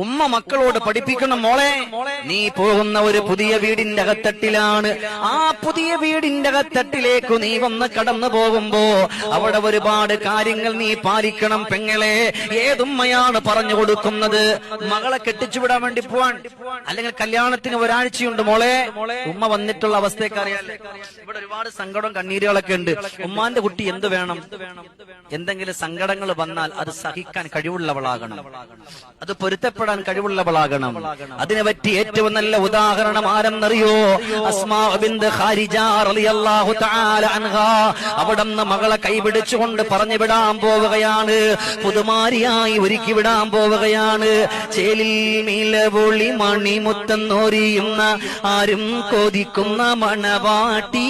ഉമ്മ മക്കളോട് പഠിപ്പിക്കണം, മോളെ നീ പോകുന്ന ഒരു പുതിയ വീടിന്റെ അകത്തട്ടിലാണ്. ആ പുതിയ വീടിന്റെ അകത്തട്ടിലേക്ക് നീ വന്ന് കടന്നു പോകുമ്പോ അവിടെ ഒരുപാട് കാര്യങ്ങൾ നീ പാലിക്കണം. പെങ്ങളെ, ഏതുമ്മയാണ് പറഞ്ഞു കൊടുക്കുന്നത്? മകളെ കെട്ടിച്ചുവിടാൻ വേണ്ടി പോവാൻ, അല്ലെങ്കിൽ കല്യാണത്തിന് ഒരാഴ്ചയുണ്ട്, മോളെ ഉമ്മ വന്നിട്ടുള്ള അവസ്ഥയൊക്കെ അറിയാല്ലേ. ഇവിടെ ഒരുപാട് സങ്കടം കണ്ണീരുകളൊക്കെ ഉണ്ട്. ഉമ്മാന്റെ കുട്ടി എന്ത് വേണം? എന്തെങ്കിലും സങ്കടങ്ങൾ വന്നാൽ അത് സഹിക്കാൻ കഴിവുള്ളവളാകണം, അത് പൊരുത്തപ്പെടാൻ കഴിവുള്ളവളാകണം. അതിനെ പറ്റി ഏറ്റവും നല്ല ഉദാഹരണം ആരെന്നറിയോ? അസ്മാ ബിൻത് ഖാരിജ റളിയല്ലാഹു തആല അൻഹാ. അവിടുന്ന് മകളെ കൈപിടിച്ചുകൊണ്ട് പറഞ്ഞു വിടാൻ പോവുകയാണ്, പുതുമാരിയായി ഒരുക്കി വിടാൻ പോവുകയാണ്. ചേലിൽ മീലപൊളി മണിമുത്തെന്നോരിയുന്ന ആരും കൊതിക്കുന്ന മണവാട്ടി,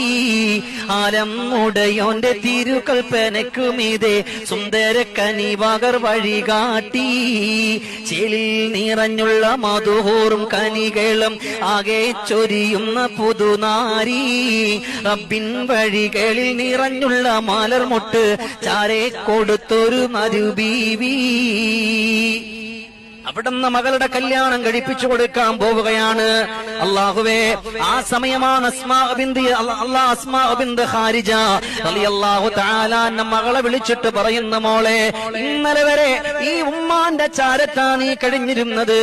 ആലം ഉടയോന്റെ തിരുകൽപ്പനയ്ക്കുമീതെ സുന്ദര കനിവാകർ വഴികാട്ടി. ചേലിൽ നിറഞ്ഞുള്ള മധുഹൂറും കനികളും ആകെ ചൊരിയുന്ന പുതുനാരി, റബ്ബിൻ വഴികളിൽ നിറഞ്ഞുള്ള മലർമുട്ട് ചാരെ കൊടുത്തൊരു മരുബീവി. അവിടുന്ന് മകളുടെ കല്യാണം കഴിപ്പിച്ചു കൊടുക്കാൻ പോവുകയാണ്. അല്ലാഹുവേ, ആ സമയമാണ് അസ്മാ ബിൻത് ഖാരിജ റളിയല്ലാഹു തആല അൻഹ മകളെ വിളിച്ചിട്ട് പറയുന്ന, മോളെ ഇന്നലെ വരെ ഈ ഉമ്മാന്റെ ചാരത്താ നീ കഴിഞ്ഞിരുന്നത്,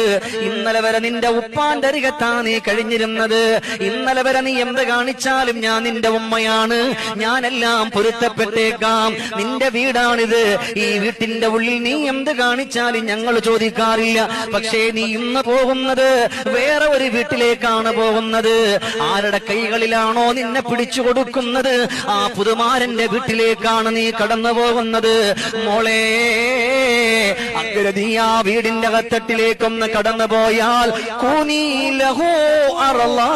ഇന്നലെ വരെ നിന്റെ ഉപ്പാന്റെ അരികത്താ നീ കഴിഞ്ഞിരുന്നത്, ഇന്നലെ വരെ നീ എന്ത് കാണിച്ചാലും ഞാൻ നിന്റെ ഉമ്മയാണ്, ഞാനെല്ലാം പൊരുത്തപ്പെട്ടേക്കാം, നിന്റെ വീടാണിത്, ഈ വീട്ടിന്റെ ഉള്ളിൽ നീ എന്ത് കാണിച്ചാലും ഞങ്ങൾ ചോദിക്കാറില്ല. പക്ഷേ നീ ഇന്ന് പോകുന്നത് വേറെ ഒരു വീട്ടിലേക്കാണ് പോകുന്നത്. ആരുടെ കൈകളിലാണോ നിന്നെ പിടിച്ചു കൊടുക്കുന്നത് ആ പുതുമാരന്റെ വീട്ടിലേക്കാണ് നീ കടന്നു പോകുന്നത്. മോളെ, അങ്ങനെ നീ ആ വീടിന്റെ അകത്തട്ടിലേക്കൊന്ന് കടന്നു പോയാൽ കൂനീ ലഹു അറളാ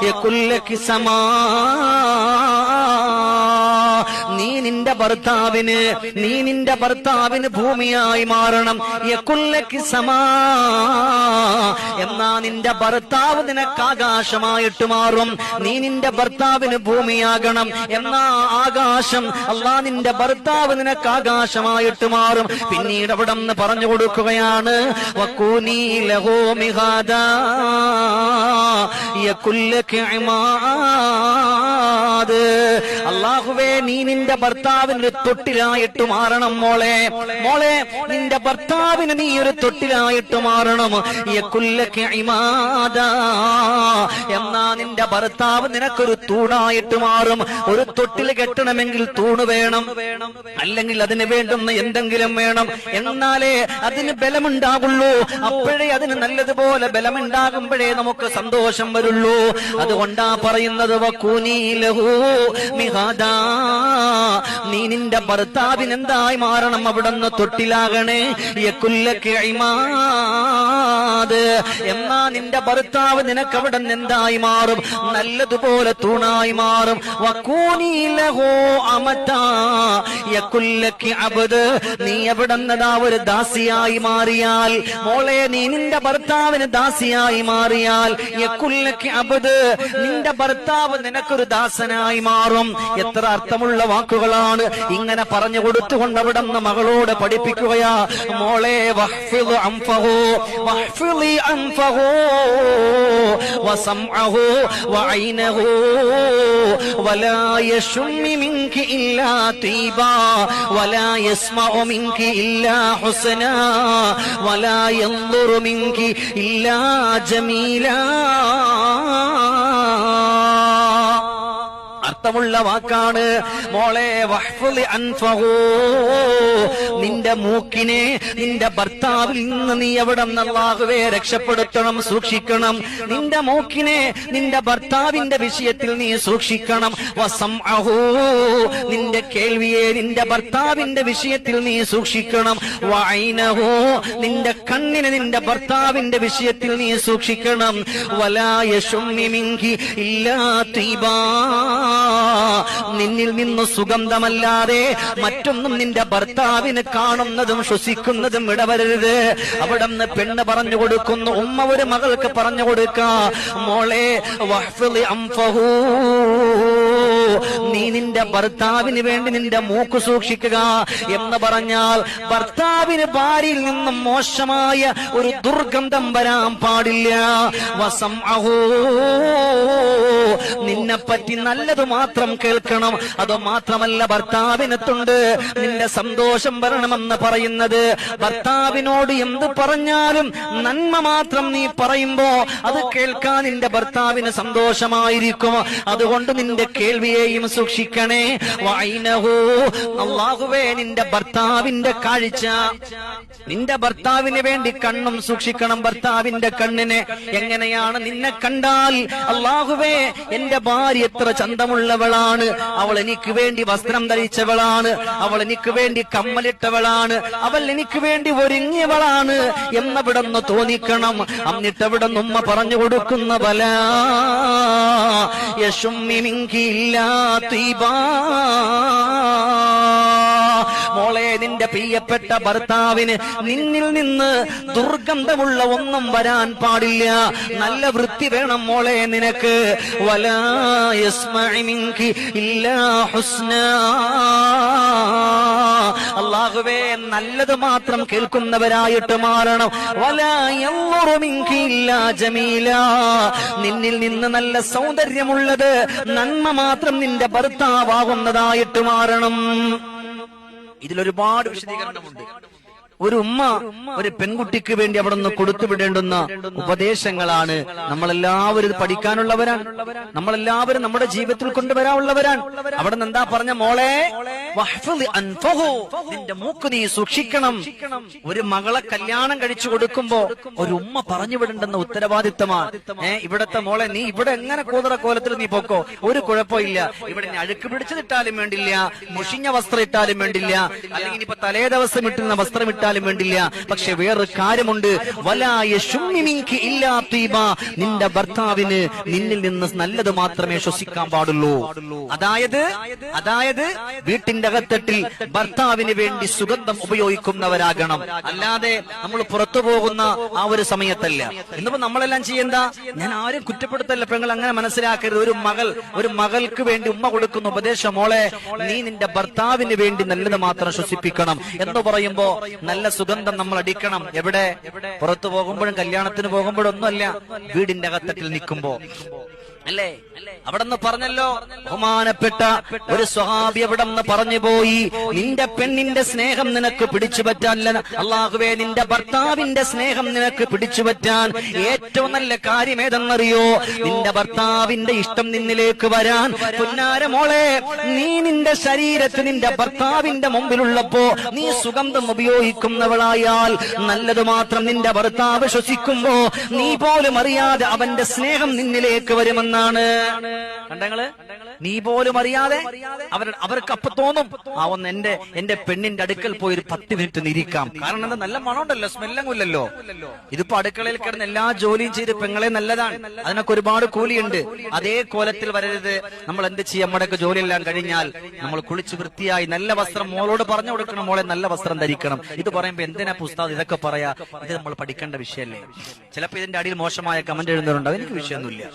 യകുല്ലകി സമാ, നീ നിന്റെ ഭർത്താവിന് ഭൂമിയായി മാറണം. യകുല്ലകി സമാ, എന്നാ നിന്റെ ഭർത്താവ് നിനക്ക് ആകാശമായിട്ട് മാറും. നീ നിന്റെ ഭർത്താവിന് ഭൂമിയാകണം, എന്നാ ആകാശം അല്ലാഹ് നിന്റെ ഭർത്താവ് നിനക്ക് ആകാശമായിട്ട് മാറും. പിന്നീട് അവിടെ നിന്ന് പറഞ്ഞു കൊടുക്കുകയാണ്, വകൂനീ ലഹു മിഹാദാ യകുല്ലകി ഇമാദ്. അല്ലാഹുവേ, നീ നിന്റെ ഭർത്താവിന് തൊട്ടിലായിട്ട് മാറണം. മോളെ നിന്റെ ഭർത്താവിന് നീ ഒരു തൊട്ടിലായിട്ട് മാറണം. യകുല്ലകി ഇമാദാ, എന്നാ നിന്റെ ഭർത്താവ് നിനക്കൊരു തൂണായിട്ട് മാറും. ഒരു തൊട്ടിൽ കെട്ടണമെങ്കിൽ തൂണ് വേണം, അല്ലെങ്കിൽ അതിന് വേണ്ടുന്ന എന്തെങ്കിലും വേണം, എന്നാലേ അതിന് ബലമുണ്ടാകുള്ളൂ. അപ്പോഴേ അതിന് നല്ലതുപോലെ ബലമുണ്ടാകുമ്പോഴേ നമുക്ക് സന്തോഷം വരുള്ളൂ. അതുകൊണ്ടാ പറയുന്നത്, വകൂനീ ലഹു മിഹാദാ, നീ നിന്റെ ഭർത്താവിന് എന്തായി മാറണം? അവിടുന്ന് തൊട്ടിലാകണേ. യകുല്ലകി ഇമാദ്, എന്നാ നിന്റെ ഭർത്താവ് നിനക്ക് അവിടെ നിന്ന് എന്തായി മാറും? നല്ലതുപോലെ തൂണായി മാറും. വകൂനീ ലഹു അമതാ യകുല്ലകി അബ്ദ്, നീ അവിടെ നിന്ന് ഒരു ദാസിയായി മാറിയാൽ, മോളെ നീ നിന്റെ ഭർത്താവിന് ദാസിയായി മാറിയാൽ യകുല്ലകി അബ്ദ്, നിന്റെ ഭർത്താവ് നിനക്കൊരു ദാസനായി മാറും. എത്ര അർത്ഥമുള്ള വാക്കുകളാണ് ഇങ്ങനെ പറഞ്ഞു കൊടുത്തുകൊണ്ട് അവിടെ നിന്ന് മകളോട് പഠിപ്പിക്കുകയാ. മോളെ, വഹ്ഫിദ് അൻഫഹു വഹ്ഫിളി അൻഫഹു വസംഅഹു വഐനഹു വലാ യശുമ്മി മിൻകി ഇല്ലാ തീബാ വലാ യസ്മഉ മിൻകി ഇല്ലാ ഹുസ്നാ വലാ യൻദുറു മിൻകി ഇല്ലാ ജമീലാ. അർത്ഥമുള്ള വാക്കാണ് മോളെ. വഹ്ഫുളി അൻഫഹു, നിന്റെ മൂക്കിനെ നിന്റെ ഭർത്താവിൽ നിന്ന് നീ അവിടെ നിന്ന് അല്ലാഹുവേ രക്ഷപ്പെടുത്തണം, സൂക്ഷിക്കണം. നിന്റെ മൂക്കിനെ നിന്റെ ഭർത്താവിന്റെ വിഷയത്തിൽ നീ സൂക്ഷിക്കണം. വസംഅഹു, നിന്റെ കേൾവിയെ നിന്റെ ഭർത്താവിന്റെ വിഷയത്തിൽ നീ സൂക്ഷിക്കണം. വഐനഹു, നിന്റെ കണ്ണിനെ നിന്റെ ഭർത്താവിന്റെ വിഷയത്തിൽ നീ സൂക്ഷിക്കണം. വലാ യശുമ്മി മിൻകി ഇല്ലാ തീബാ, നിന്നിൽ നിന്ന് സുഗന്ധമല്ലാതെ മറ്റൊന്നും നിന്റെ ഭർത്താവിന് കാണുന്നതും ശ്വസിക്കുന്നതും ഇടവരരുത്. അവിടെ നിന്ന് പെണ്ണ് പറഞ്ഞു കൊടുക്കുന്നു, ഉമ്മ ഒരു മകൾക്ക് പറഞ്ഞു കൊടുക്ക, മോളെ വഹ്ഫിളി അൻഫഹു നീ നിന്റെ ഭർത്താവിന് വേണ്ടി നിന്റെ മൂക്ക് സൂക്ഷിക്കുക എന്ന് പറഞ്ഞാൽ ഭർത്താവിന് ഭാര്യയിൽ നിന്നും മോശമായ ഒരു ദുർഗന്ധം വരാൻ പാടില്ല. വസംഅഹു, നിന്നെപ്പറ്റി നല്ലത് മാത്രം കേൾക്കണം. അത് മാത്രമല്ല, ഭർത്താവിനെത്തുണ്ട് നിന്റെ സന്തോഷം വരണമെന്ന് പറയുന്നത്. ഭർത്താവിനോട് എന്ത് പറഞ്ഞാലും നന്മ മാത്രം നീ പറയുമ്പോ അത് കേൾക്കാൻ നിന്റെ ഭർത്താവിന് സന്തോഷമായിരിക്കും. അതുകൊണ്ട് നിന്റെ കേൾവിയെയും സൂക്ഷിക്കണേ. വൈനഹു, അല്ലാഹുവേ നിന്റെ ഭർത്താവിന്റെ കാഴ്ച, നിന്റെ ഭർത്താവിന് വേണ്ടി കണ്ണും സൂക്ഷിക്കണം. ഭർത്താവിന്റെ കണ്ണിനെ എങ്ങനെയാണ് നിന്നെ കണ്ടാൽ, അല്ലാഹുവേ എന്റെ ഭാര്യ എത്ര ചന്തമുള്ളവളാണ്, അവൾ എനിക്ക് വേണ്ടി വസ്ത്രം ധരിച്ചവളാണ്, അവൾ എനിക്ക് വേണ്ടി കമ്മലിട്ടവളാണ്, അവൾ എനിക്ക് വേണ്ടി ഒരുങ്ങിയവളാണ് എന്നവിടെന്ന് തോന്നിക്കണം. എന്നിട്ടവിടെന്ന് ഉമ്മ പറഞ്ഞു കൊടുക്കുന്ന ബലാ യശുമ്മി മിൻകില്ലാ തീബാ, മോളെ നിന്റെ പ്രിയപ്പെട്ട ഭർത്താവിന് നിന്നിൽ നിന്ന് ദുർഗന്ധമുള്ള ഒന്നും വരാൻ പാടില്ല. നല്ല വൃത്തി വേണം മോളെ നിനക്ക്. വലാ യസ്മഇ മിൻകി ഇല്ലാ ഹുസ്നാ, അല്ലാഹുവേ നല്ലത് മാത്രം കേൾക്കുന്നവരായിട്ട് മാറണം. വലാ യൻദുറു മിൻകി ഇല്ലാ ജമീലാ, നിന്നിൽ നിന്ന് നല്ല സൗന്ദര്യമുള്ളത് നന്മ മാത്രം നിന്റെ ഭർത്താവാകുന്നതായിട്ട് മാറണം. ഇതിലൊരുപാട് വിശദീകരണമുണ്ട്. ഒരു ഉമ്മ ഒരു പെൺകുട്ടിക്ക് വേണ്ടി അവിടെ നിന്ന് കൊടുത്തുവിടേണ്ടുന്ന ഉപദേശങ്ങളാണ്. നമ്മളെല്ലാവരും പഠിക്കാനുള്ളവരാണ്, നമ്മളെല്ലാവരും നമ്മുടെ ജീവിതത്തിൽ കൊണ്ടുവരാനുള്ളവരാണ്. അവിടെ നിന്ന് എന്താ പറഞ്ഞ, മോളെ നിന്റെ മൂക്ക് നീ സൂക്ഷിക്കണം. ഒരു മകളെ കല്യാണം കഴിച്ചു കൊടുക്കുമ്പോ ഒരു ഉമ്മ പറഞ്ഞു വിടേണ്ടുന്ന ഉത്തരവാദിത്തമാണ്. ഇവിടത്തെ മോളെ നീ ഇവിടെ എങ്ങനെ കോലത്തിൽ നീ പൊക്കോ, ഒരു കുഴപ്പമില്ല. ഇവിടെ നീ അഴുക്ക് പിടിച്ചതിട്ടാലും വേണ്ടില്ല, മുഷിഞ്ഞ വസ്ത്രം ഇട്ടാലും വേണ്ടില്ല, അല്ലെങ്കിൽ ഇനിയിപ്പോ തലേ ദിവസം ഇട്ടുന്ന വസ്ത്രം ഇട്ടാലും വേണ്ടില്ല. പക്ഷെ വേറൊരു കാര്യമുണ്ട്, നിന്റെ ഭർത്താവിന് നിന്നിൽ നിന്ന് നല്ലത് മാത്രമേ ശ്വസിക്കാൻ പാടുള്ളൂ. അതായത് വീട്ടിന്റെ അകത്തട്ടിൽ ഭർത്താവിന് വേണ്ടി സുഗന്ധം ഉപയോഗിക്കുന്നവരാകണം. അല്ലാതെ നമ്മൾ പുറത്തു പോകുന്ന ആ ഒരു സമയത്തല്ല. ഇന്നിപ്പോ നമ്മളെല്ലാം ചെയ്യണ്ട, ഞാൻ ആരും കുറ്റപ്പെടുത്തല്ല, പെങ്ങൾ അങ്ങനെ മനസ്സിലാക്കരുത്. ഒരു മകൾക്ക് വേണ്ടി ഉമ്മ കൊടുക്കുന്ന ഉപദേശം, മോളെ നീ നിന്റെ ഭർത്താവിന് വേണ്ടി നല്ലത് മാത്രം ശ്വസിപ്പിക്കണം എന്ന് പറയുമ്പോ നല്ല സുഗന്ധം നമ്മൾ അടിക്കണം. എവിടെ? പുറത്തു പോകുമ്പോഴും കല്യാണത്തിന് പോകുമ്പോഴും ഒന്നുമല്ല, വീടിന്റെ അകത്തട്ടിൽ നിൽക്കുമ്പോ അല്ലേ? അവിടെ നിന്ന് പറഞ്ഞല്ലോ, ബഹുമാനപ്പെട്ട ഒരു സ്വഹാബി അവിടെ നിന്ന് പറഞ്ഞു പോയി, നിന്റെ പെണ്ണിന്റെ സ്നേഹം നിനക്ക് പിടിച്ചു പറ്റാൻ, അല്ലാഹുവേ നിന്റെ ഭർത്താവിന്റെ സ്നേഹം നിനക്ക് പിടിച്ചു പറ്റാൻ ഏറ്റവും നല്ല കാര്യം ഏതെന്നറിയോ? നിന്റെ ഭർത്താവിന്റെ ഇഷ്ടം നിന്നിലേക്ക് വരാൻ. പൊന്നാര മോളെ, നീ നിന്റെ ശരീരത്തിൽ നിന്റെ ഭർത്താവിന്റെ മുമ്പിലുള്ളപ്പോ നീ സുഗന്ധം ഉപയോഗിക്കുന്നവളായാൽ നല്ലത് മാത്രം നിന്റെ ഭർത്താവ് ശ്വസിക്കുമ്പോ നീ പോലും അറിയാതെ അവന്റെ സ്നേഹം നിന്നിലേക്ക് വരുമെന്ന്. കണ്ടങ്ങള്, നീ പോലും അറിയാതെ അവർക്ക് അപ്പൊ തോന്നും, ആ ഒന്ന് എന്റെ പെണ്ണിന്റെ അടുക്കൽ പോയി ഒരു 10 മിനിറ്റ് നിരിക്കാം. കാരണം എന്താ, നല്ല മണമുണ്ടല്ലോ, സ്മെല്ലങ്ങില്ലല്ലോ. ഇതിപ്പോ അടുക്കളയിൽ കിടന്ന് എല്ലാ ജോലിയും ചെയ്ത് പെങ്ങളെ നല്ലതാണ്, അതിനൊക്കെ ഒരുപാട് കൂലിയുണ്ട്. അതേ കോലത്തിൽ വരരുത്. നമ്മൾ എന്ത് ചെയ്യും, നമ്മുടെയൊക്കെ ജോലിയെല്ലാം കഴിഞ്ഞാൽ നമ്മൾ കുളിച്ച് വൃത്തിയായി നല്ല വസ്ത്രം മോളോട് പറഞ്ഞു കൊടുക്കണം, മോളെ നല്ല വസ്ത്രം ധരിക്കണം. ഇത് പറയുമ്പോ എന്തിനാ ഉസ്താദ് ഇതൊക്കെ പറയാ? ഇത് നമ്മൾ പഠിക്കേണ്ട വിഷയമല്ലേ? ചിലപ്പോ ഇതിന്റെ അടിയിൽ മോശമായ കമന്റ് എഴുതുന്നുണ്ടാവും, എനിക്ക് വിഷയമൊന്നുമില്ല.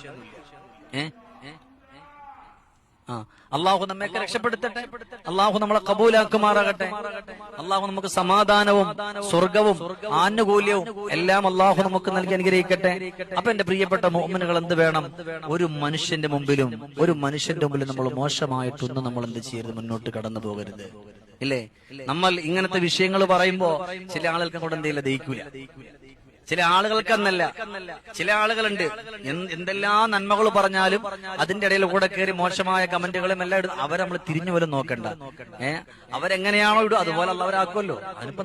അള്ളാഹു നമ്മയൊക്കെ രക്ഷപ്പെടുത്തട്ടെ, അള്ളാഹു നമ്മളെ കബൂലാക്കുമാറാകട്ടെ, അള്ളാഹു നമുക്ക് സമാധാനവും സ്വർഗവും ആനുകൂല്യവും എല്ലാം അള്ളാഹു നമുക്ക് നൽകി അനുഗ്രഹിക്കട്ടെ. അപ്പൊ എന്റെ പ്രിയപ്പെട്ട മുഅ്മിനുകൾ, എന്ത് വേണം? ഒരു മനുഷ്യന്റെ മുമ്പിലും നമ്മൾ മോശമായിട്ടൊന്നും നമ്മൾ എന്ത് ചെയ്യരുത്, മുന്നോട്ട് കടന്നു പോകരുത്. ഇല്ലേ? നമ്മൾ ഇങ്ങനത്തെ വിഷയങ്ങൾ പറയുമ്പോ ചില ആളുകൾക്ക് കൂടെ എന്തെങ്കിലും ദഹിക്കൂല. ചില ആളുകൾക്കെന്നല്ല, ചില ആളുകളുണ്ട് എന്തെല്ലാം നന്മകൾ പറഞ്ഞാലും അതിന്റെ ഇടയിൽ കൂടെ കയറി മോശമായ കമന്റുകളും എല്ലാം ഇടും. അവരെ നമ്മൾ തിരിഞ്ഞു പോലും നോക്കണ്ട. അവരെങ്ങനെയാണോ ഇടും അതുപോലെ അവരാക്കുമല്ലോ. അതിനിപ്പോ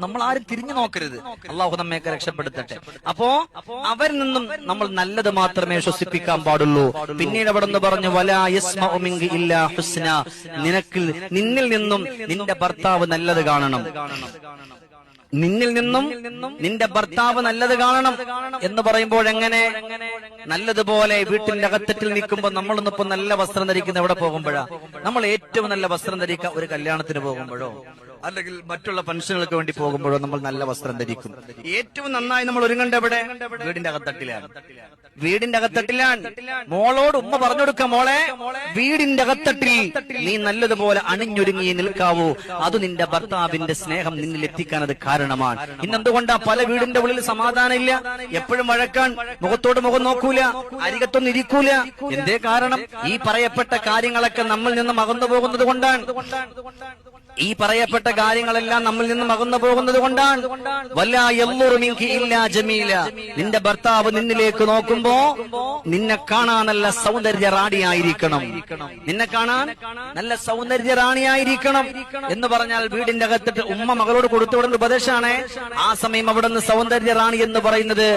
നമ്മൾ ആരും തിരിഞ്ഞു നോക്കരുത്. അള്ളാഹു നമ്മയൊക്കെ രക്ഷപ്പെടുത്തട്ടെ. അപ്പോ അവരിൽ നിന്നും നമ്മൾ നല്ലത് മാത്രമേ ശ്വസിപ്പിക്കാൻ പാടുള്ളൂ. പിന്നീട് അവിടെ നിന്ന് പറഞ്ഞു, വലാ യസ്മഉ മിൻകി ഇല്ലാ ഹുസ്ന, നിന്നിൽ നിന്നും നിന്റെ ഭർത്താവ് നല്ലത് കാണണം. നിന്നിൽ നിന്നും നിന്റെ ഭർത്താവ് നല്ലത് കാണണം എന്ന് പറയുമ്പോൾ എങ്ങനെ? നല്ലതുപോലെ വീട്ടിന്റെ അകത്തട്ടിൽ നിൽക്കുമ്പോൾ നമ്മളൊന്നിപ്പോ നല്ല വസ്ത്രം ധരിക്കുന്ന എവിടെ പോകുമ്പോഴാ? നമ്മൾ ഏറ്റവും നല്ല വസ്ത്രം ധരിക്കുക ഒരു കല്യാണത്തിന് പോകുമ്പോഴോ അല്ലെങ്കിൽ മറ്റുള്ള ഫംഗ്ഷനുകൾക്ക് വേണ്ടി പോകുമ്പോഴോ നമ്മൾ നല്ല വസ്ത്രം ധരിക്കും. ഏറ്റവും നന്നായി നമ്മൾ ഒരുങ്ങേണ്ട എവിടെ? വീടിന്റെ അകത്തട്ടിലാണ്. വീടിന്റെ അകത്തട്ടിലാണ്. മോളോട് ഉമ്മ പറഞ്ഞു കൊടുക്ക, മോളെ വീടിന്റെ അകത്തട്ടിൽ നീ നല്ലതുപോലെ അണിഞ്ഞൊരുങ്ങി നിൽക്കാവൂ. അത് നിന്റെ ഭർത്താവിന്റെ സ്നേഹം നിന്നിൽ എത്തിക്കാൻ അത് കാരണമാണ്. ഇന്നെന്തുകൊണ്ടാ പല വീടിന്റെ ഉള്ളിൽ സമാധാനം ഇല്ല? എപ്പോഴും വഴക്കാൻ, മുഖത്തോട് മുഖം നോക്കൂല, അരികത്തൊന്നും ഇരിക്കൂല. എന്തേ കാരണം? ഈ പറയപ്പെട്ട കാര്യങ്ങളൊക്കെ നമ്മിൽ നിന്ന് അകന്നു പോകുന്നത് കൊണ്ടാണ്. ഈ പറയപ്പെട്ട കാര്യങ്ങളെല്ലാം നമ്മിൽ നിന്നും അകന്നു പോകുന്നത് കൊണ്ടാണ്. വല്ലാ യൻദുറു മിൻകി ഇല്ലാ ജമീല. നിന്റെ ഭർത്താവ് നിന്നിലേക്ക് നോക്കുമ്പോ നിന്നെ കാണാൻ നല്ല സൗന്ദര്യ റാണിയായിരിക്കണം. നിന്നെ കാണാൻ നല്ല സൗന്ദര്യ റാണിയായിരിക്കണം എന്ന് പറഞ്ഞാൽ വീടിന്റെ അകത്തിട്ട് ഉമ്മ മകളോട് കൊടുത്തുവിടുന്ന ഉപദേശമാണ്. ആ സമയം അവിടെ നിന്ന് സൗന്ദര്യ റാണി എന്ന് പറയുന്നത്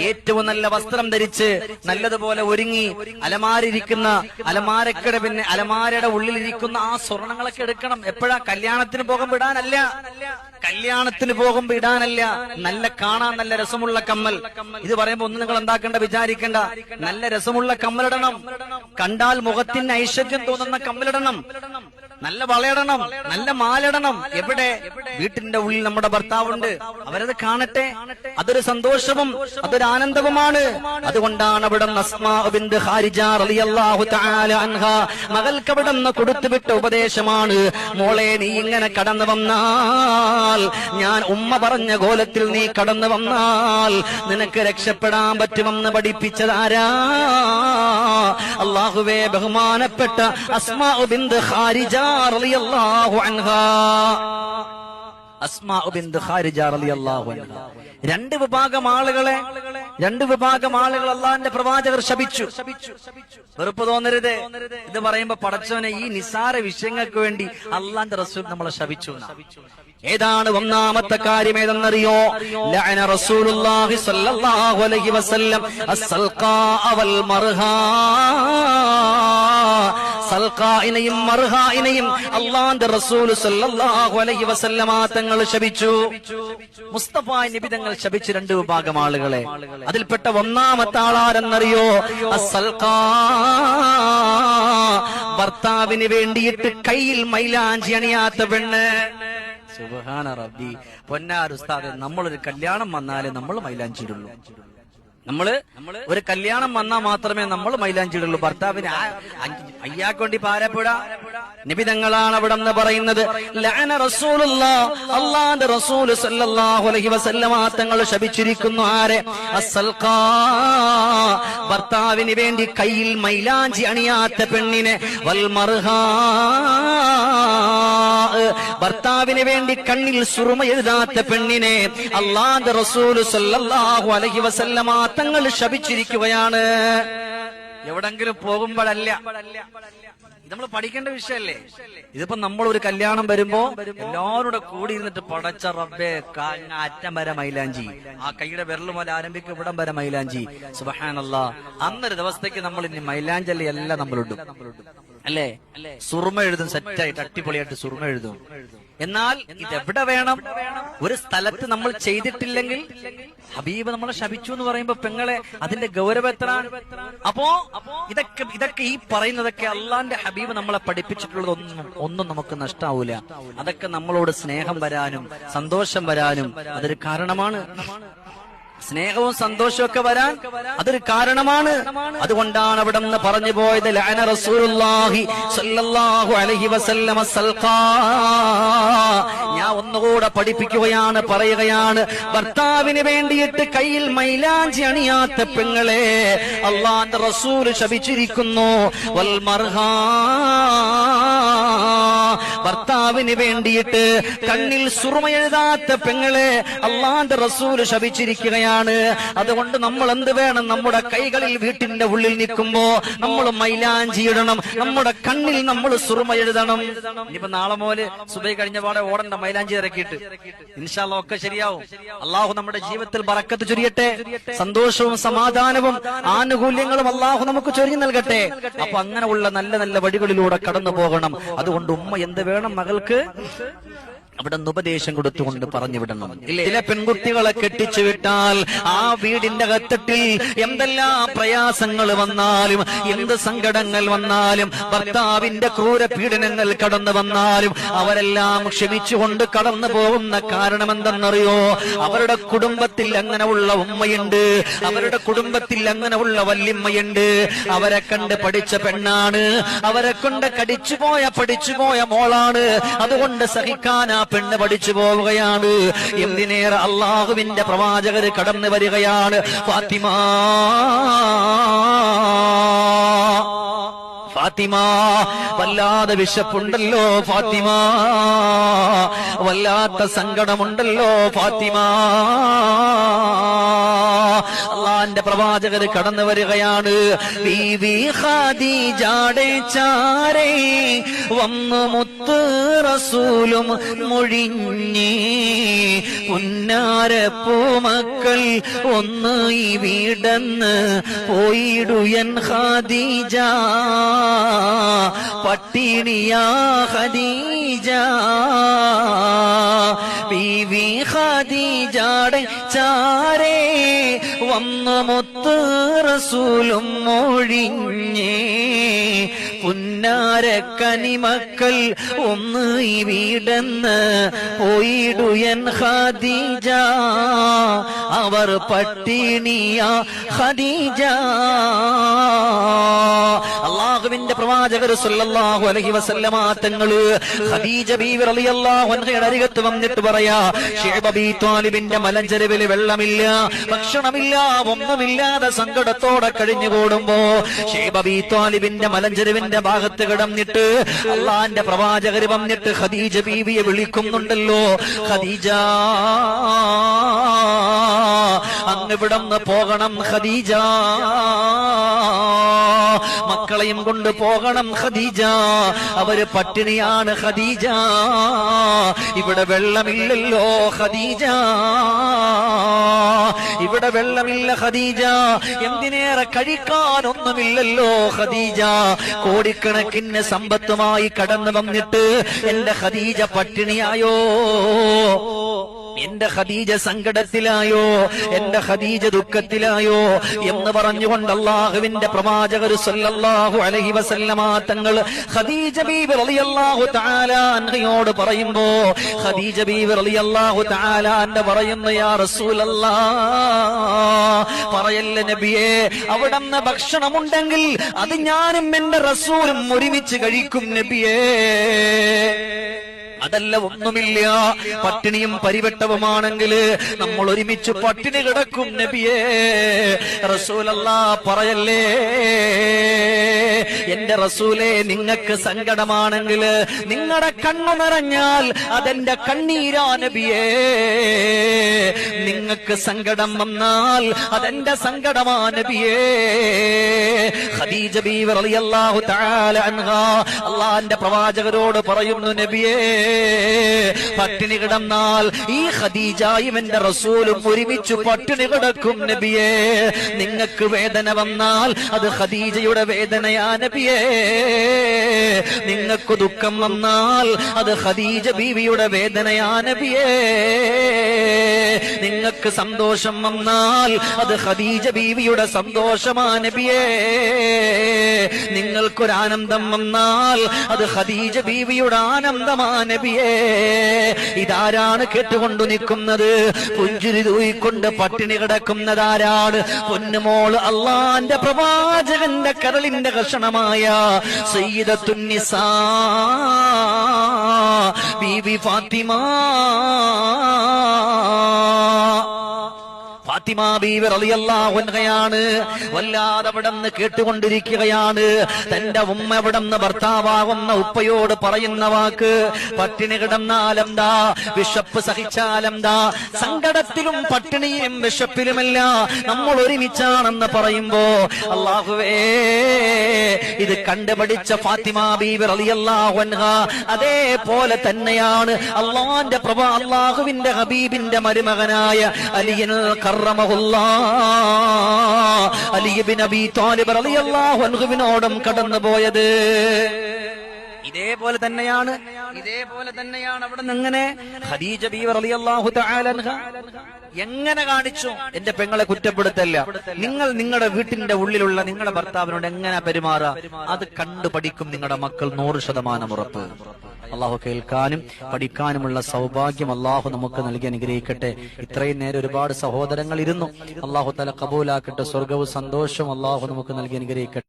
ഏറ്റവും നല്ല വസ്ത്രം ധരിച്ച് നല്ലതുപോലെ ഒരുങ്ങി അലമാരിയിരിക്കുന്ന അലമാരക്കട പിന്നെ അലമാരയുടെ ഉള്ളിലിരിക്കുന്ന ആ സ്വർണങ്ങളൊക്കെ എടുക്കണം. എപ്പോഴാ? കല്യാണത്തിന് പോകുമ്പോ ഇടാനല്ല. കല്യാണത്തിന് പോകുമ്പോ ഇടാനല്ല. നല്ല കാണാൻ നല്ല രസമുള്ള കമ്മൽ. ഇത് പറയുമ്പോ ഒന്നും നിങ്ങൾ എന്താക്കണ്ട, വിചാരിക്കണ്ട. നല്ല രസമുള്ള കമ്മലിടണം. കണ്ടാൽ മുഖത്തിന് ഐശ്വര്യം തോന്നുന്ന കമ്മലിടണം. നല്ല വളയിടണം, നല്ല മാലിടണം. എവിടെ? വീട്ടിന്റെ ഉള്ളിൽ നമ്മുടെ ഭർത്താവുണ്ട്, അവരത് കാണട്ടെ. അതൊരു സന്തോഷവും അതൊരു ആനന്ദവുമാണ്. അതുകൊണ്ടാണ് അവിടെ അസ്മാ ബിൻത് ഖാരിജ റളിയല്ലാഹു തആല അൻഹാ മകൾക്ക് അവിടെ നിന്ന് കൊടുത്തുവിട്ട ഉപദേശമാണ്. മോളെ, നീ ഇങ്ങനെ കടന്നു വന്നാൽ, ഞാൻ ഉമ്മ പറഞ്ഞ കോലത്തിൽ നീ കടന്നു വന്നാൽ നിനക്ക് രക്ഷപ്പെടാൻ പറ്റുമെന്ന് പഠിപ്പിച്ചതാരാ? അല്ലാഹുവേ, ബഹുമാനപ്പെട്ട അസ്മാ ബിൻത് ഖാരിജ റളിയല്ലാഹു അൻഹാ. അസ്മാ ബിൻത് ഖാരിജ റളിയല്ലാഹു അൻഹാ രണ്ട് വിഭാഗം ആളുകൾ അള്ളാന്റെ പ്രവാചകർ ശപിച്ചു. വെറുപ്പ് തോന്നരുത്. ഇത് പറയുമ്പോ പടച്ചവനെ, ഈ നിസാര വിഷയങ്ങൾക്ക് വേണ്ടി അള്ളാന്റെ റസൂൽ നമ്മളെ ശപിച്ചു. ഏതാണ് ഒന്നാമത്തെ കാര്യം? ഏതെന്നറിയോ? ലഅന റസൂലുള്ളാഹി സ്വല്ലല്ലാഹു അലൈഹി വസല്ലം അസ്സൽഖാ വൽ മർഹാ. സൽഖായിനെയും മർഹായിനെയും അല്ലാഹുവിന്റെ റസൂൽ സ്വല്ലല്ലാഹു അലൈഹി വസല്ലമ തങ്ങൾ ശപിച്ചു. മുസ്തഫ നബി തങ്ങൾ ശപിച്ച രണ്ട് വിഭാഗം ആളുകളെ. അതിൽപ്പെട്ട ഒന്നാമത്തെ ആളാരെന്നറിയോ? അസ്സൽഖാ, ഭർത്താവിന് വേണ്ടിയിട്ട് കയ്യിൽ മൈലാഞ്ചി അണിയാത്ത പെണ്ണ്. സുബ്ഹാന റബ്ബി. പൊന്നാരുസ്താദെ, നമ്മളൊരു കല്യാണം വന്നാലേ നമ്മൾ മൈലാഞ്ചി ഇടുള്ളൂ. നമ്മള് ഒരു കല്യാണം വന്നാൽ മാത്രമേ നമ്മൾ മൈലാഞ്ചി ഇടുള്ളൂ. ഭർത്താവിന് അയ്യാക്കൊണ്ടി പാരപ്പെടാ. നിബിതങ്ങളാണ് അവിടെ നിന്ന് പറയുന്നത്. ലഅന റസൂലുള്ളാഹ്, അല്ലാഹുവിന്റെ റസൂൽ സല്ലല്ലാഹു അലൈഹി വസല്ലമ തങ്ങൾ ശപിച്ചിരിക്കുന്നു. ആരെ? അസ്സൽഖാ, ഭർത്താവിന് വേണ്ടി കയ്യിൽ മൈലാഞ്ചി അണിയാത്ത പെണ്ണിനെ. വൽ മർഹാ, ഭർത്താവിന് വേണ്ടി കണ്ണിൽ സുറുമ എഴുതാത്ത പെണ്ണിനെ അല്ലാഹുവിന്റെ റസൂൽ സല്ലല്ലാഹു അലൈഹി വസല്ലമ തങ്ങൾ ശപിച്ചിരിക്കുകയാണ്. എവിടെങ്കിലും പോകുമ്പോഴല്ല, നമ്മൾ പഠിക്കേണ്ട വിഷയല്ലേ. ഇതിപ്പോ നമ്മൾ ഒരു കല്യാണം വരുമ്പോ എല്ലാവരുടെ കൂടി ഇരുന്നിട്ട് പടച്ച റബ്ബേ, അറ്റം വരെ മൈലാഞ്ചി, ആ കൈയുടെ വിരൽ മുതൽ ആരംഭിക്കും ഇവിടം വരെ മൈലാഞ്ചി. സുബ്ഹാനല്ലാഹ്. അന്നൊരു ദിവസത്തേക്ക് നമ്മൾ ഇനി മൈലാഞ്ചി എല്ലാം നമ്മളിടും, അല്ലേ? സുറുമ എഴുതും, സെറ്റായിട്ട് അടിപൊളിയായിട്ട് സുറുമ എഴുതും. എന്നാൽ ഇതെവിടെ വേണം? ഒരു സ്ഥലത്ത് നമ്മൾ ചെയ്തിട്ടില്ലെങ്കിൽ ഹബീബ് നമ്മളെ ശപിച്ചു എന്ന് പറയുമ്പോ പെങ്ങളെ, അതിന്റെ ഗൗരവം എത്രയാണ്? അപ്പോ ഇതൊക്കെ ഈ പറയുന്നതൊക്കെ അള്ളാന്റെ ഹബീബ് നമ്മളെ പഠിപ്പിച്ചിട്ടുള്ളത് ഒന്നും നമുക്ക് നഷ്ടാവൂല. അതൊക്കെ നമ്മളോട് സ്നേഹം വരാനും സന്തോഷം വരാനും അതൊരു കാരണമാണ്. സ്നേഹവും സന്തോഷവും ഒക്കെ വരാൻ അതൊരു കാരണമാണ്. അതുകൊണ്ടാണ് അവിടെ നിന്ന് പറഞ്ഞു പോയത്. ലഅന റസൂലുള്ളാഹി സ്വല്ലല്ലാഹു അലൈഹി വസല്ലം സൽഖാ. ഞാൻ ഒന്നുകൂടെ പഠിപ്പിക്കുകയാണ്, പറയുകയാണ്. ഭർത്താവിന് വേണ്ടിയിട്ട് കയ്യിൽ മൈലാഞ്ചി അണിയാത്ത പെങ്ങളെ അല്ലാഹുവിന്റെ റസൂൽ ശപിച്ചിരിക്കുന്നു. വൽ മർഹാ, ഭർത്താവിന് വേണ്ടിയിട്ട് കണ്ണിൽ സുറുമ എഴുതാത്ത പെങ്ങളെ അല്ലാഹുവിന്റെ റസൂൽ ശപിച്ചിരിക്കുകയാണ്. അതുകൊണ്ട് നമ്മൾ എന്ത് വേണം? നമ്മുടെ കൈകളിൽ വീട്ടിന്റെ ഉള്ളിൽ നിൽക്കുമ്പോ നമ്മൾ മൈലാഞ്ചി ഇടണം, നമ്മുടെ കണ്ണിൽ നമ്മൾ സുറുമ എഴുതണം. ഇനിയിപ്പോ നാളെ മോല് സുബൈ കഴിഞ്ഞ പാടെ ഓടണ്ട, മൈലാഞ്ചി ഇറക്കിയിട്ട്. ഇൻഷാ അല്ലാഹ് ഒക്കെ ശരിയാവും. അള്ളാഹു നമ്മുടെ ജീവിതത്തിൽ ബറക്കത്ത് ചൊരിയട്ടെ. സന്തോഷവും സമാധാനവും ആനുകൂല്യങ്ങളും അള്ളാഹു നമുക്ക് ചൊരിഞ്ഞു നൽകട്ടെ. അപ്പൊ അങ്ങനെയുള്ള നല്ല നല്ല വഴികളിലൂടെ കടന്നു പോകണം. അതുകൊണ്ട് ഉമ്മ എന്ത് വേണം? മകൾക്ക് അവിടെ നിന്ന് ഉപദേശം കൊടുത്തുകൊണ്ട് പറഞ്ഞു വിടണം. ചില പെൺകുട്ടികളെ കെട്ടിച്ചു വിട്ടാൽ ആ വീടിന്റെ അകത്തട്ടിൽ എന്തെല്ലാം പ്രയാസങ്ങൾ വന്നാലും, എന്ത് സങ്കടങ്ങൾ വന്നാലും, ഭർത്താവിന്റെ ക്രൂര പീഡനങ്ങൾ കടന്നു വന്നാലും അവരെല്ലാം ക്ഷമിച്ചുകൊണ്ട് കടന്നു പോകുന്ന കാരണം എന്തെന്നറിയോ? അവരുടെ കുടുംബത്തിൽ അങ്ങനെയുള്ള ഉമ്മയുണ്ട്, അവരുടെ കുടുംബത്തിൽ അങ്ങനെയുള്ള വല്യമ്മയുണ്ട്. അവരെ കണ്ട് പഠിച്ച പെണ്ണാണ്, അവരെ കൊണ്ട് പഠിച്ചുപോയ മോളാണ്. അതുകൊണ്ട് സഹിക്കാനാ പെണ്ണ് പഠിച്ചു പോവുകയാണ്. എന്തിനേറെ അള്ളാഹുവിന്റെ പ്രവാചകർ കടന്നു വരികയാണ്. ഫാത്തിമ വല്ലാതെ വിശപ്പുണ്ടല്ലോ ഫാത്തിമ, വല്ലാത്ത സങ്കടമുണ്ടല്ലോ ഫാത്തിമ. അള്ളാന്റെ പ്രവാചകർ കടന്നു വരികയാണ്. ബീവി ഖദീജയുടെ ചാരേ വന്നു മുത്ത് റസൂലും മൊഴിഞ്ഞേ, പുന്നാര പൂമക്കൾ ഒന്ന് ഈ വീടന്ന് പോയിടുയൻ ഖദീജ, പട്ടിണിയാ ഖദീജ. ബീവി ഖദീജയുടെ ചാരേ വന്നു മുത്ത് റസൂലും മൊഴിഞ്ഞേ, പുന്നാര കനിമക്കൾ ഒന്ന് ഈ വീടന്ന് പോയിടുയൻ ഖദീജ, അവർ പട്ടിണിയാ ഖദീജ. അള്ളാഹുവിന്റെ പ്രവാചകർ സല്ലല്ലാഹു അലൈഹി വസല്ലമ തങ്ങള് ഖദീജ ബീവി റളിയല്ലാഹു അൻഹയുടെ അരികത്ത് വന്നിട്ട് പറയാ, ശൈബ ബി ത്വാലിബിന്റെ മലഞ്ചെരുവിൽ വെള്ളമില്ല, ഭക്ഷണമില്ല, ഒന്നുമില്ലാതെ സങ്കടത്തോടെ കഴിഞ്ഞുകൂടുമ്പോ ശൈബ ബി ത്വാലിബിന്റെ മലഞ്ചെരുവിന്റെ ഭാഗത്ത് കിടന്നിട്ട് അള്ളാന്റെ പ്രവാചകർ വന്നിട്ട് ഖദീജ ബീവിയെ വിളിക്കുന്നുണ്ടല്ലോ, ഖദീജ അങ്ങിവിടന്ന് പോകണം ഖദീജ, മക്കളെയും കൊണ്ട് പോകണം ഖദീജ, അവര് പട്ടിണിയാണ് ഖദീജ, ഇവിടെ വെള്ളമില്ലല്ലോ ഖദീജ, ഇവിടെ വെള്ളമില്ല ഖദീജ, എന്തിനേറെ കഴിക്കാനൊന്നുമില്ലല്ലോ ഖദീജ. കോടിക്കണക്കിന് സമ്പത്തുമായി കടന്നു വന്നിട്ട് എന്റെ ഖദീജ പട്ടിണിയായോ, എന്റെ ഖദീജ സങ്കടത്തിലായോ, എന്റെ ഖദീജ ദുഃഖത്തിലായോ എന്ന് പറഞ്ഞുകൊണ്ട് അള്ളാഹുവിന്റെ പ്രവാചകർ സല്ലല്ലാഹു അലൈഹി വസല്ലമ തങ്ങൾ ഖദീജ ബീവി റളിയല്ലാഹു തആല അൻഹയോട് പറയുമ്പോ ഖദീജ ബീവി റളിയല്ലാഹു തആല അൻഹ പറയുന്നു, യാ റസൂലല്ലാഹ്, പറയല്ലേ നബിയേ, അവിടുന്ന് ഭക്ഷണമുണ്ടെങ്കിൽ അത് ഞാനും എന്റെ റസൂലും ഒരുമിച്ച് കഴിക്കും നബിയേ. അതല്ല ഒന്നുമില്ല, പട്ടിണിയും പരിവട്ടവുമാണെങ്കിൽ നമ്മൾ ഒരുമിച്ച് പട്ടിണി കിടക്കും നബിയേ. റസൂലല്ലാഹ് പറയല്ലേ, എന്റെ റസൂലേ, നിങ്ങൾക്ക് സങ്കടമാണെങ്കിൽ, നിങ്ങളുടെ കണ്ണു നിറഞ്ഞാൽ അതെന്റെ കണ്ണീരാ നബിയേ, നിങ്ങൾക്ക് സങ്കടം വന്നാൽ അതെന്റെ സങ്കടമാ നബിയേ. ഖദീജ ബീവി റളിയല്ലാഹു തആല അൻഹാ അല്ലാഹുവിന്റെ പ്രവാചകരോട് പറയുന്നു, നബിയേ, പട്ടിണി കിടന്നാൽ ഈ ഖദീജയും എന്റെ റസൂലും ഒരുമിച്ച് പട്ടിണി കിടക്കും നബിയേ. നിങ്ങൾക്ക് വേദന വന്നാൽ അത് ഖദീജയുടെ വേദനയാ നബിയേ, നിങ്ങൾക്ക് ദുഃഖം വന്നാൽ അത് ഖദീജ ബീവിയുടെ വേദനയാ നബിയേ, നിങ്ങൾക്ക് സന്തോഷം വന്നാൽ അത് ഖദീജ ബീവിയുടെ സന്തോഷമാ നബിയേ, നിങ്ങൾക്കൊരാനന്ദം വന്നാൽ അത് ഖദീജ ബീവിയുടെ ആനന്ദമാ നബിയേ. ഇതാരാണ് കേട്ടുകൊണ്ടു നിൽക്കുന്നത്? പുഞ്ചിരി തൂയിക്കൊണ്ട് പട്ടിണി കിടക്കുന്നതാരാണ്? പൊന്നുമോള് അള്ളാന്റെ പ്രവാചകന്റെ കരളിന്റെ കഷണമായ സയ്യിദത്തുൻ നിസാ ബീവി ഫാത്തിമ. ഫാത്തിമ ബീവി റളിയല്ലാഹു അൻഹയാണ് വല്ലാതെ അവിടെന്ന് കേട്ടുകൊണ്ടിരിക്കുകയാണ്. തന്റെ ഉമ്മ അവിടെന്ന് ഭർത്താവാകുന്ന ഉപ്പയോട് പറയുന്ന വാക്ക്, പട്ടിണി കിടന്നാലെന്താ, വിശപ്പ് സഹിച്ചാലെന്താ, സങ്കടത്തിലും പട്ടിണിയും വിശപ്പിലുമല്ല നമ്മൾ ഒരുമിച്ചാണെന്ന് പറയുമ്പോ അല്ലാഹുവേ, ഇത് കണ്ടുപഠിച്ച ഫാത്തിമ ബീവി റളിയല്ലാഹു അൻഹ അതേപോലെ തന്നെയാണ് അള്ളാന്റെ അള്ളാഹുവിന്റെ ഹബീബിന്റെ മരുമകനായ അലി ഇബ്നു അബീ ത്വാലിബ് റളിയല്ലാഹു അൻഹുവിനോടും കടന്നുപോയത്. ഇതേപോലെ തന്നെയാണ് അവിടെ നിന്ന് എങ്ങനെ ഖദീജ ബീവി റളിയല്ലാഹു തആല അൻഹ എങ്ങനെ കാണിച്ചു? എന്റെ പെങ്ങളെ കുറ്റപ്പെടുത്തല്ല, നിങ്ങൾ നിങ്ങളുടെ വീട്ടിന്റെ ഉള്ളിലുള്ള നിങ്ങളുടെ ഭർത്താവിനോട് എങ്ങനെ പെരുമാറുക, അത് കണ്ടു പഠിക്കും നിങ്ങളുടെ മക്കൾ 100% ഉറപ്പ്. അള്ളാഹു കേൾക്കാനും പഠിക്കാനുമുള്ള സൗഭാഗ്യം അള്ളാഹു നമുക്ക് നൽകി അനുഗ്രഹിക്കട്ടെ. ഇത്രയും നേരം ഒരുപാട് സഹോദരങ്ങൾ ഇരുന്നു. അള്ളാഹു തആല ഖബൂലാക്കട്ടെ. സ്വർഗവും സന്തോഷവും അള്ളാഹു നമുക്ക് നൽകി അനുഗ്രഹിക്കട്ടെ.